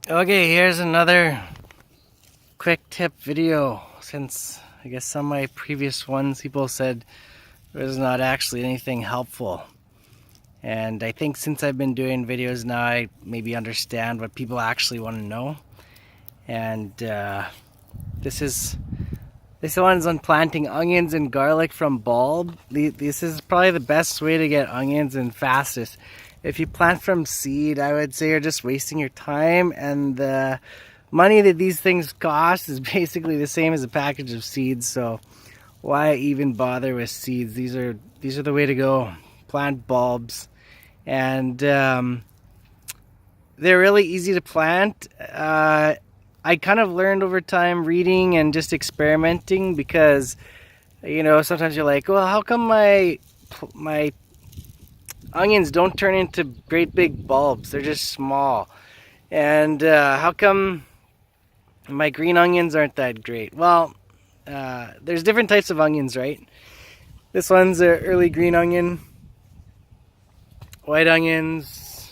Okay, here's another quick tip video, since I guess some of my previous ones people said it was not actually anything helpful. And I think since I've been doing videos now, I maybe understand what people actually want to know. And this one's on planting onions and garlic from bulb. This is probably the best way to get onions and fastest. If you plant from seed, I would say you're just wasting your time, and the money that these things cost is basically the same as a package of seeds. So why even bother with seeds? These are the way to go. Plant bulbs, and they're really easy to plant. I kind of learned over time reading and just experimenting, because sometimes you're like, well, how come my onions don't turn into great big bulbs? They're just small. And how come my green onions aren't that great? Well, there's different types of onions, right? This one's an early green onion, white onions,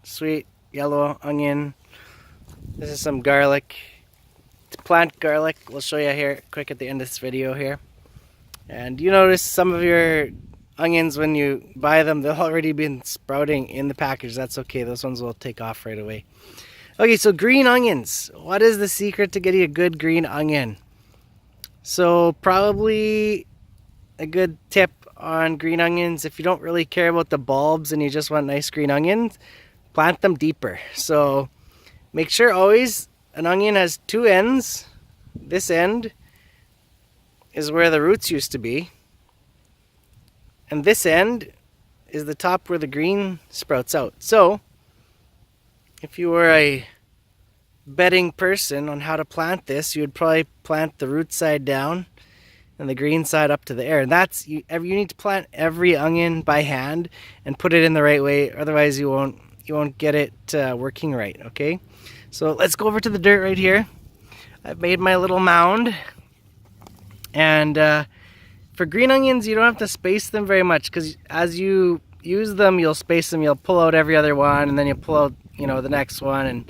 sweet yellow onion. This is some garlic. To plant garlic, we'll show you here quick at the end of this video here. And you notice some of your onions, when you buy them, they've already been sprouting in the package. That's okay, those ones will take off right away. Okay, so green onions. What is the secret to getting a good green onion? So probably a good tip on green onions, if you don't really care about the bulbs and you just want nice green onions, plant them deeper. So make sure always an onion has two ends. This end is where the roots used to be, and this end is the top where the green sprouts out. So if you were a betting person on how to plant this, you would probably plant the root side down and the green side up to the air. And that's you need to plant every onion by hand and put it in the right way, otherwise you won't get it working right. Okay, so let's go over to the dirt right here. I've made my little mound, and for green onions, you don't have to space them very much, because as you use them, you'll space them. You'll pull out every other one, and then you pull out, the next one,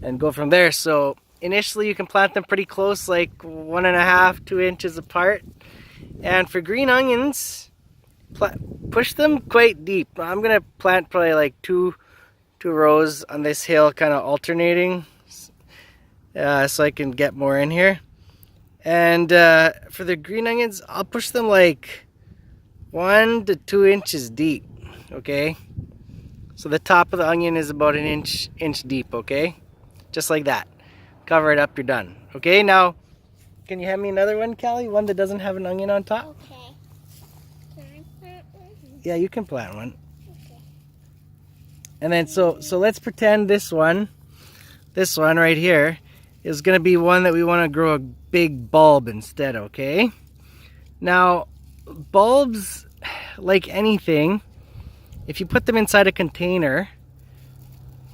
and go from there. So initially, you can plant them pretty close, like 1.5 to 2 inches apart. And for green onions, push them quite deep. I'm gonna plant probably like two rows on this hill, kind of alternating, so I can get more in here. And for the green onions, I'll push them like 1 to 2 inches deep. Okay, so the top of the onion is about an inch deep. Okay, just like that. Cover it up, you're done. Okay, now can you hand me another one, Callie? One that doesn't have an onion on top? Okay. Can I plant one? Yeah, you can plant one. Okay. And then so let's pretend this one right here is gonna be one that we want to grow a big bulb instead. Okay, now bulbs, like anything, if you put them inside a container,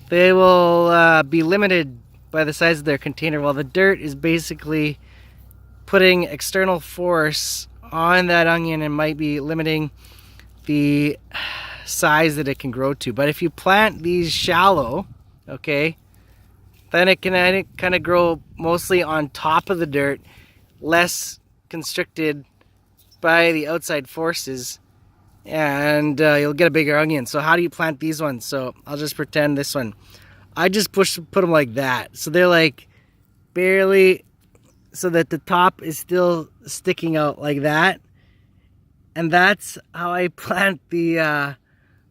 they will be limited by the size of their container, while the dirt is basically putting external force on that onion and might be limiting the size that it can grow to. But if you plant these shallow, okay, then it can kind of grow mostly on top of the dirt, less constricted by the outside forces, and you'll get a bigger onion. So how do you plant these ones? So I'll just pretend this one. I just put them like that. So they're like barely, so that the top is still sticking out like that. And that's how I plant the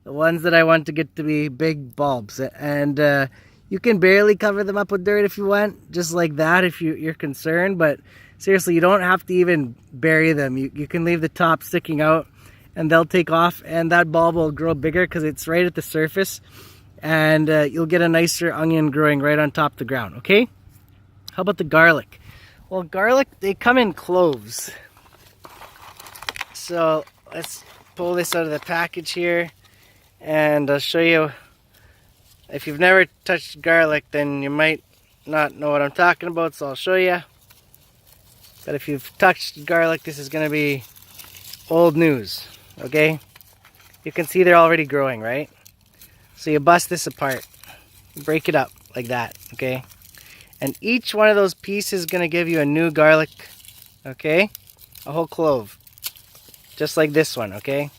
ones that I want to get to be big bulbs. And you can barely cover them up with dirt if you want, just like that if you're concerned. But seriously, you don't have to even bury them. You can leave the top sticking out and they'll take off, and that bulb will grow bigger because it's right at the surface. And you'll get a nicer onion growing right on top of the ground. Okay, how about the garlic? Well, garlic, they come in cloves. So let's pull this out of the package here, and I'll show you. If you've never touched garlic, then you might not know what I'm talking about, so I'll show you. But if you've touched garlic, this is going to be old news. Okay, you can see they're already growing, right? So you bust this apart, break it up, like that, okay? And each one of those pieces is gonna give you a new garlic, okay? A whole clove, just like this one, okay?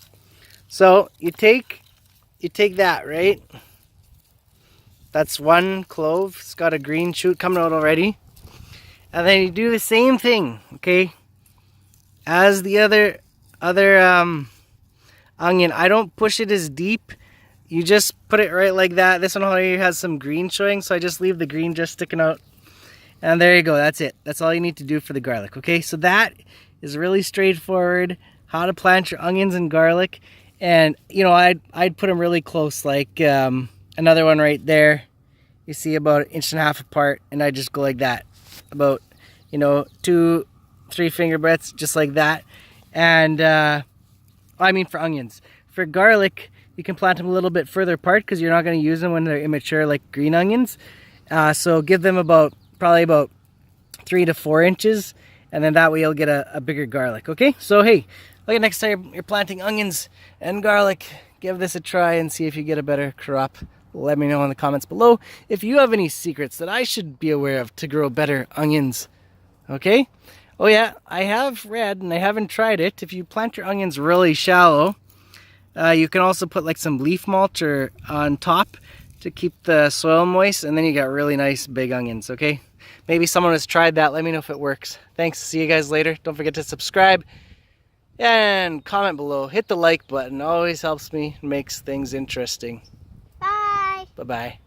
So you take that, right? That's one clove. It's got a green shoot coming out already. And then you do the same thing, okay? As the other onion. I don't push it as deep. You just put it right like that. This one already has some green showing, so I just leave the green just sticking out. And there you go, that's it. That's all you need to do for the garlic, okay? So that is really straightforward, how to plant your onions and garlic. And, you know, I'd put them really close, like another one right there. You see about 1.5 inches apart, and I just go like that. About, you know, 2-3 finger breadths, just like that. And, I mean for onions. For garlic, you can plant them a little bit further apart because you're not going to use them when they're immature like green onions. So give them probably about 3 to 4 inches, and then that way you'll get a bigger garlic, okay? So hey, look at next time you're planting onions and garlic, give this a try and see if you get a better crop. Let me know in the comments below if you have any secrets that I should be aware of to grow better onions, okay? Oh yeah, I have read, and I haven't tried it, if you plant your onions really shallow, you can also put like some leaf mulch on top to keep the soil moist, and then you got really nice big onions, okay? Maybe someone has tried that. Let me know if it works. Thanks. See you guys later. Don't forget to subscribe and comment below. Hit the like button. Always helps me, makes things interesting. Bye. Bye-bye.